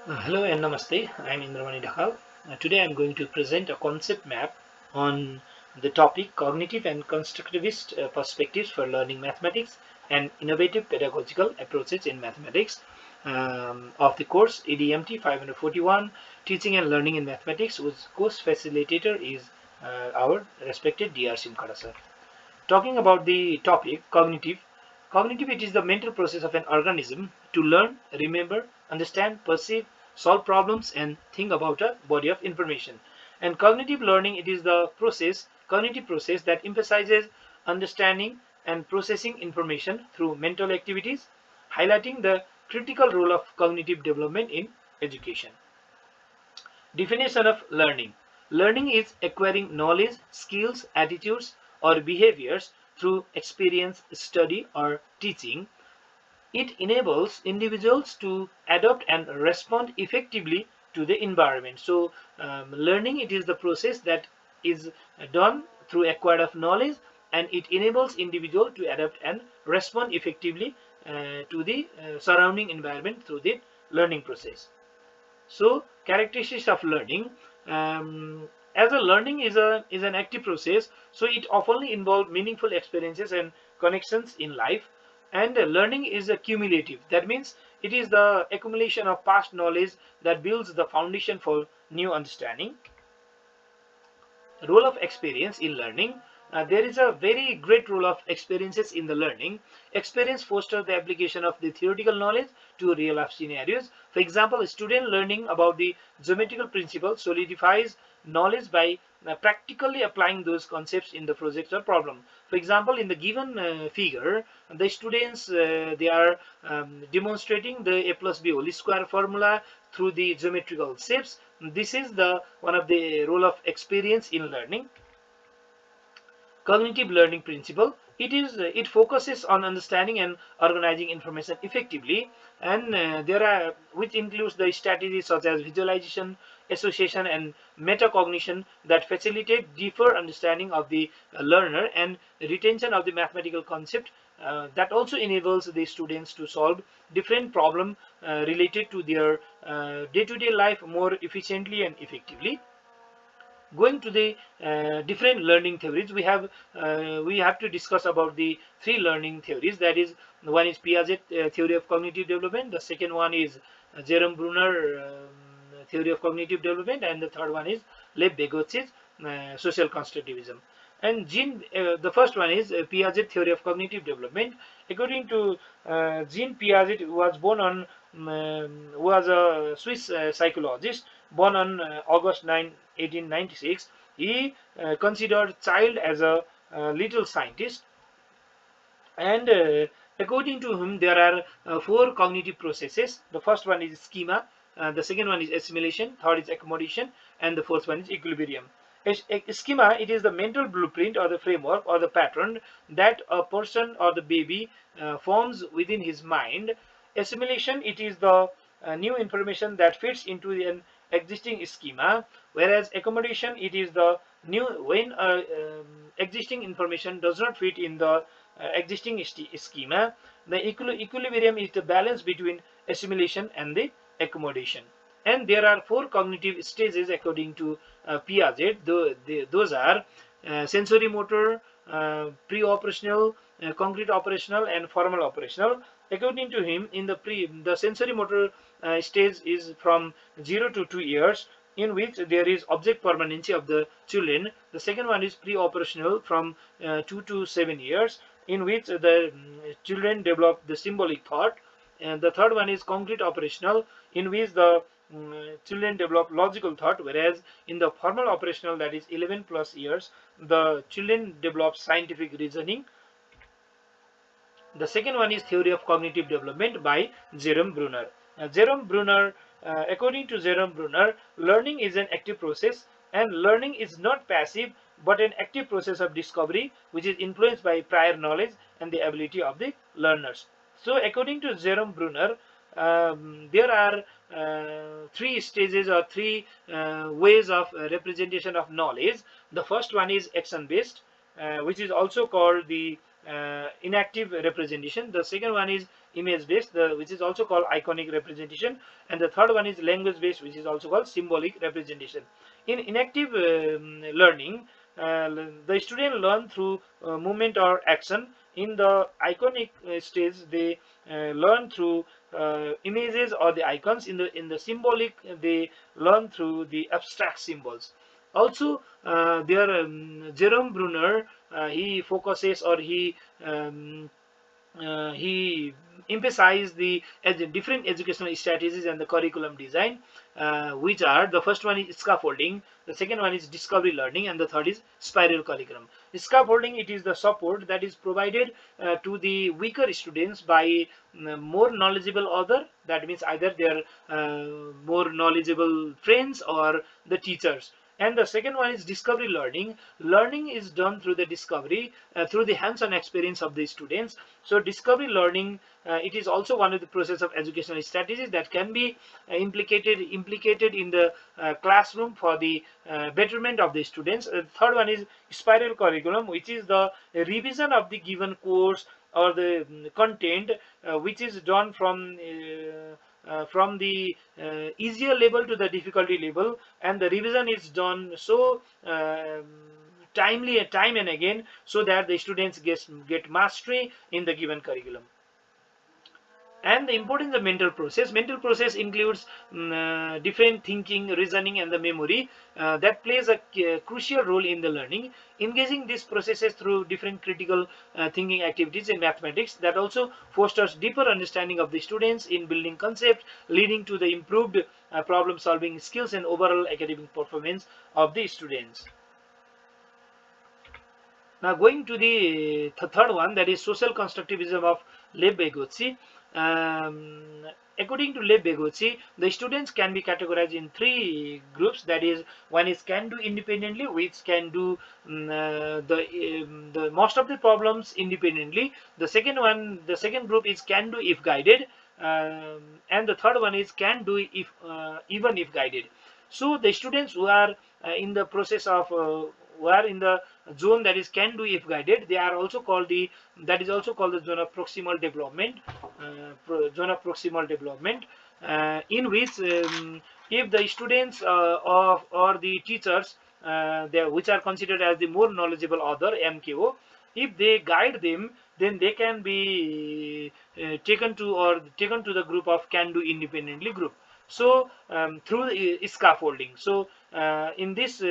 Hello and Namaste. I am Indramani Dhakal. Today I am going to present a concept map on the topic Cognitive and Constructivist Perspectives for Learning Mathematics and Innovative Pedagogical Approaches in Mathematics of the course EDMT 541 Teaching and Learning in Mathematics, whose course facilitator is our respected Dr. Simkhara sir. Talking about the topic cognitive, it is the mental process of an organism to learn, remember, understand, perceive, solve problems, and think about a body of information. And cognitive learning, it is the cognitive process that emphasizes understanding and processing information through mental activities, highlighting the critical role of cognitive development in education. Definition of learning. Learning is acquiring knowledge, skills, attitudes, or behaviors through experience, study, or teaching. It enables individuals to adapt and respond effectively to the environment. So, learning, it is the process that is done through acquired of knowledge, and it enables individual to adapt and respond effectively to the surrounding environment through the learning process. So characteristics of learning, as a learning is an active process, so it often involves meaningful experiences and connections in life. And learning is a cumulative. That means it is the accumulation of past knowledge that builds the foundation for new understanding. Role of experience in learning. There is a very great role of experiences in the learning. Experience fosters the application of the theoretical knowledge to real life scenarios. For example, a student learning about the geometrical principle solidifies knowledge by practically applying those concepts in the project or problem. For example, in the given figure, the students they are demonstrating the a plus b whole square formula through the geometrical shapes. This is the one of the role of experience in learning. Cognitive learning principle, it focuses on understanding and organizing information effectively, and there are which includes the strategies such as visualization, association, and metacognition that facilitate deeper understanding of the learner and retention of the mathematical concept. That also enables the students to solve different problems related to their day-to-day life more efficiently and effectively. Going to the different learning theories, we have to discuss about the three learning theories. That is, one is Piaget theory of cognitive development, the second one is Jerome Bruner theory of cognitive development, and the third one is Lev Vygotsky's social constructivism. And the first one is Piaget theory of cognitive development. According to Jean Piaget, who was born on who was a Swiss psychologist, born on August 9, 1896. He considered child as a little scientist, and according to him, there are four cognitive processes. The first one is schema, the second one is assimilation, third is accommodation, and the fourth one is equilibrium. A schema, it is the mental blueprint or the framework or the pattern that a person or the baby forms within his mind. Assimilation, it is the new information that fits into an existing schema, whereas accommodation, it is the new when existing information does not fit in the existing schema. The equilibrium is the balance between assimilation and the accommodation. And there are four cognitive stages according to Piaget. Those are sensory motor, pre-operational, concrete operational, and formal operational. According to him, in the sensory motor stage is from 0 to 2 years, in which there is object permanency of the children. The second one is pre-operational from 2 to 7 years, in which the children develop the symbolic thought. And the third one is concrete operational, in which the children develop logical thought, whereas in the formal operational, that is 11 plus years, the children develop scientific reasoning. The second one is theory of cognitive development by Jerome Bruner. According to Jerome Bruner, learning is an active process, and learning is not passive but an active process of discovery which is influenced by prior knowledge and the ability of the learners. So according to Jerome Bruner, there are three stages or three ways of representation of knowledge. The first one is action based, which is also called the inactive representation. The second one is image based, which is also called iconic representation, and the third one is language based, which is also called symbolic representation. In inactive learning, the student learn through movement or action. In the iconic stage, they learn through images or the icons. In the symbolic, they learn through the abstract symbols. Also, there Jerome Brunner, he focuses, or he emphasized the different educational strategies and the curriculum design, which are: the first one is scaffolding, the second one is discovery learning, and the third is spiral curriculum. Scaffolding, it is the support that is provided to the weaker students by more knowledgeable other, that means either their more knowledgeable friends or the teachers. And the second one is discovery learning. Learning is done through the discovery, through the hands-on experience of the students. So discovery learning, it is also one of the process of educational strategies that can be implicated in the classroom for the betterment of the students. Third one is spiral curriculum, which is the revision of the given course or the content, which is done from the easier level to the difficulty level, and the revision is done so timely, time and again, so that the students get mastery in the given curriculum. And the importance of mental process includes different thinking, reasoning, and the memory that plays a crucial role in the learning. Engaging these processes through different critical thinking activities in mathematics, that also fosters deeper understanding of the students in building concepts, leading to the improved problem solving skills and overall academic performance of the students. Now, going to the third one, that is social constructivism of Lev-Vygotsky. Um, According to Lev-Vygotsky, the students can be categorized in three groups. That is, one is can do independently, which can do the most of the problems independently. The second group is can do if guided, and the third one is can do if even if guided. So the students who are in the process of who are in the zone that is can do if guided, they are also called the that is also called the zone of proximal development, in which if the students of or the teachers, which are considered as the more knowledgeable other, MKO, if they guide them, then they can be taken to the group of can do independently group. So through scaffolding, so in this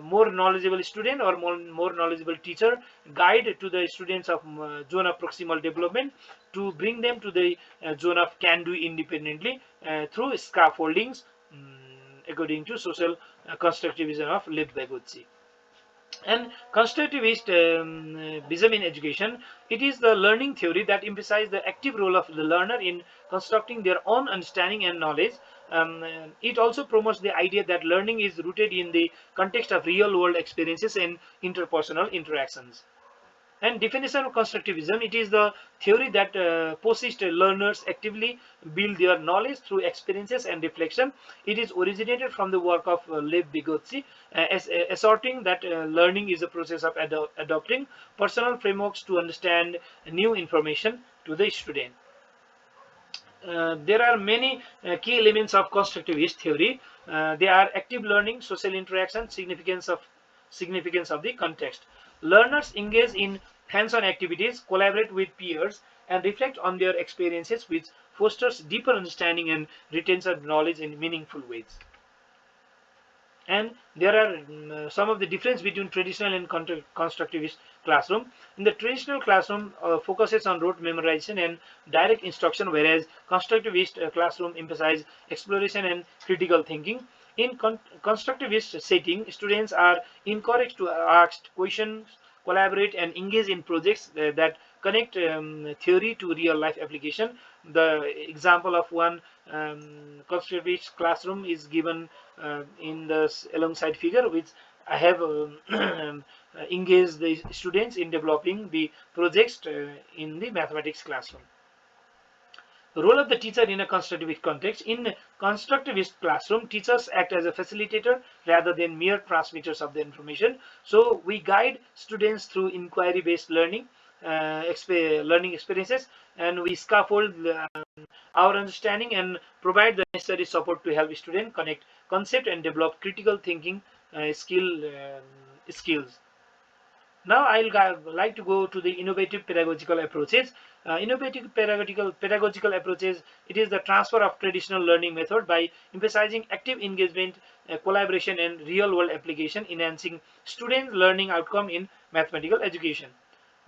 more knowledgeable student or more knowledgeable teacher guide to the students of zone of proximal development to bring them to the zone of can do independently through scaffoldings, according to social constructivism of Lev-Vygotsky. And constructivist in education, it is the learning theory that emphasizes the active role of the learner in constructing their own understanding and knowledge. It also promotes the idea that learning is rooted in the context of real world experiences and interpersonal interactions. And definition of constructivism, it is the theory that persists learners actively build their knowledge through experiences and reflection. It is originated from the work of Lev-Vygotsky, asserting that learning is a process of adopting personal frameworks to understand new information to the student. There are many key elements of constructivist theory. They are active learning, social interaction, significance of the context. Learners engage in hands-on activities, collaborate with peers, and reflect on their experiences, which fosters deeper understanding and retention of knowledge in meaningful ways. And there are some of the difference between traditional and constructivist classroom. In the traditional classroom focuses on rote memorization and direct instruction, whereas constructivist classroom emphasize exploration and critical thinking. In constructivist setting, students are encouraged to ask questions, collaborate, and engage in projects that connect theory to real life application. The example of one constructivist classroom is given in the alongside figure, which I have engaged the students in developing the projects in the mathematics classroom. The role of the teacher in a constructivist context. In constructivist classroom, teachers act as a facilitator rather than mere transmitters of the information. So we guide students through inquiry-based learning, learning experiences, and we scaffold our understanding and provide the necessary support to help students connect concept and develop critical thinking skills. Now like to go to the innovative pedagogical approaches. Innovative pedagogical approaches, it is the transfer of traditional learning method by emphasizing active engagement, collaboration, and real-world application, enhancing students' learning outcome in mathematical education.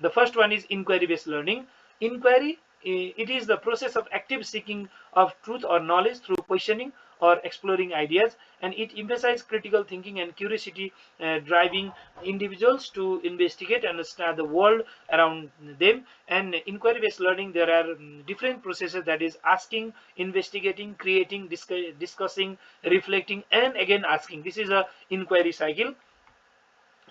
The first one is inquiry-based learning. Inquiry, it is the process of active seeking of truth or knowledge through questioning or exploring ideas, and it emphasizes critical thinking and curiosity, driving individuals to investigate and understand the world around them. And inquiry-based learning, there are different processes, that is asking, investigating, creating, discussing, reflecting, and again asking. This is a inquiry cycle.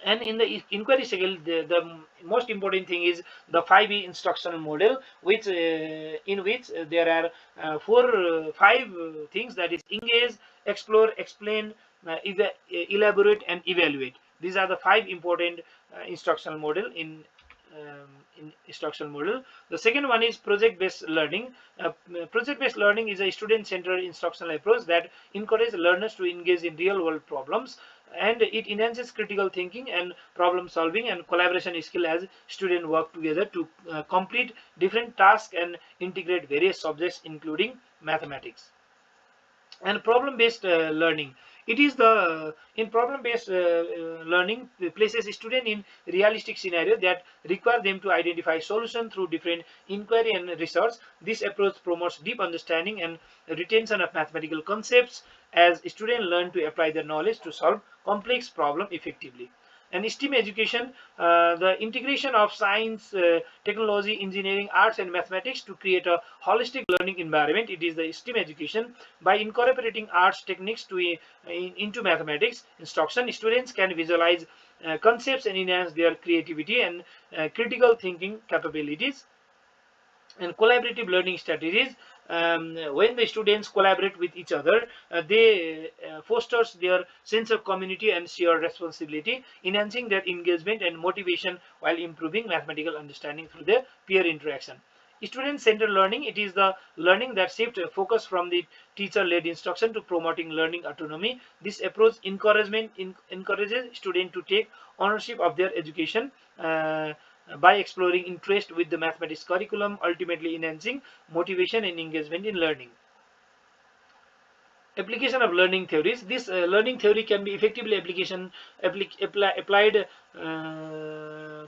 And in the inquiry cycle, the most important thing is the 5E instructional model, which in which there are five things, that is engage, explore, explain, elaborate, and evaluate. These are the five important instructional model in instructional model. The second one is project-based learning. Project-based learning is a student-centered instructional approach that encourages learners to engage in real-world problems, and it enhances critical thinking and problem solving and collaboration skill as students work together to complete different tasks and integrate various subjects including mathematics. And problem-based learning, it is the in problem-based learning places student in realistic scenario that require them to identify solution through different inquiry and research. This approach promotes deep understanding and retention of mathematical concepts as students learn to apply their knowledge to solve complex problem effectively. And STEAM education, the integration of science, technology, engineering, arts, and mathematics to create a holistic learning environment. It is the STEAM education. By incorporating arts techniques into mathematics instruction, students can visualize concepts and enhance their creativity and critical thinking capabilities. And collaborative learning strategies, when the students collaborate with each other, they fosters their sense of community and shared responsibility, enhancing their engagement and motivation while improving mathematical understanding through their peer interaction. Student-centered learning, it is the learning that shifts focus from the teacher-led instruction to promoting learning autonomy. This approach encourages students to take ownership of their education by exploring interest with the mathematics curriculum, ultimately enhancing motivation and engagement in learning. Application of learning theories. This learning theory can be effectively applied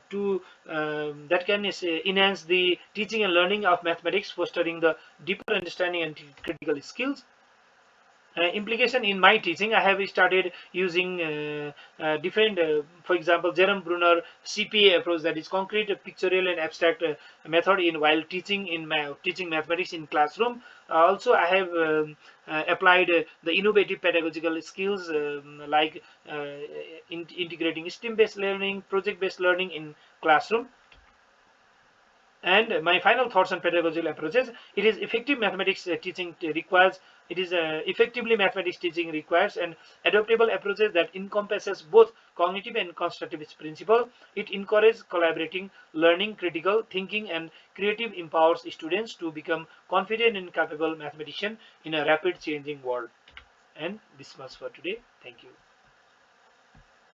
to that can enhance the teaching and learning of mathematics, fostering the deeper understanding and critical skills. Implication in my teaching, I have started using different, for example, Jerome Bruner CPA approach, that is concrete, pictorial, and abstract method in while teaching teaching mathematics in classroom. Also, I have applied the innovative pedagogical skills like integrating STEAM-based learning, project-based learning in classroom. And my final thoughts on pedagogical approaches: it is effective mathematics teaching requires it is effectively mathematics teaching requires an adaptable approaches that encompasses both cognitive and constructivist principle. It encourages collaborating learning, critical thinking, and creative, empowers students to become confident and capable mathematician in a rapid changing world. And this much for today. Thank you.